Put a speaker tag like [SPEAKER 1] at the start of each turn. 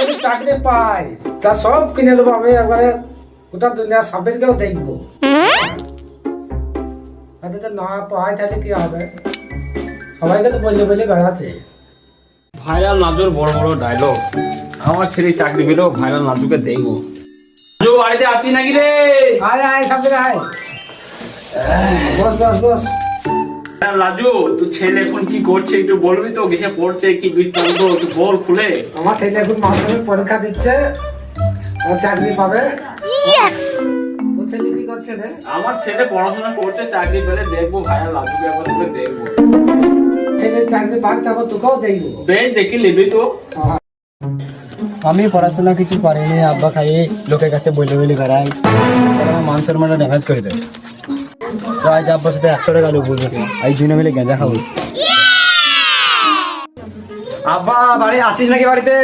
[SPEAKER 1] যদি চাকরি পাই তা সব কিনে নেবো আমি একবারে, গোটা দুনিয়া সবাইকেও দেখবো। আর যদি না পাই তাহলে কি হবে, সবাইকে তো বললে বলে বেড়াচ্ছে।
[SPEAKER 2] ভাইরাল নাজুর বড় বড় ডায়লগ, আমার ছেলে চাকরি পেলেও ভাইরাল নাজুকে দেখবো। নাজু বাড়িতে আছি নাকি রে?
[SPEAKER 1] আয় আয় সব থেকে আয়, বস বস বস।
[SPEAKER 2] লাজু তুই ছেলে এখন কি করছে একটু বলবি তো, কিসে পড়ছে কি বৃত্তান্ত একটু বল খুলে।
[SPEAKER 1] আমার ছেলে এখন মাধ্যমিক পরীক্ষা দিচ্ছে, ও চাকরি পাবে। তোর ছেলে কি করছে রে?
[SPEAKER 2] আমার ছেলে পড়াশোনা করছে, চাকরি পেলে দেখবো ভাইরাল লাজুকে একবার তোকে দেখবো।
[SPEAKER 1] ছেলে চাকরি পাক তারপর তোকেও দেখবো।
[SPEAKER 2] বেশ দেখি নিবি তো।
[SPEAKER 3] আমি পড়াশোনা কিছু করিনি, আব্বা খাই লোকের কাছে বলে বলে বেড়াই, আমার মান সম্মানটা ড্যামেজ করে দেয়। তো আজ আব্বার সাথে 100 টাকা লোক বলবে, এই দুজনে মিলে গেঁজা খাবো। আব্বা বাড়ি আছিস নাকি বাড়িতে?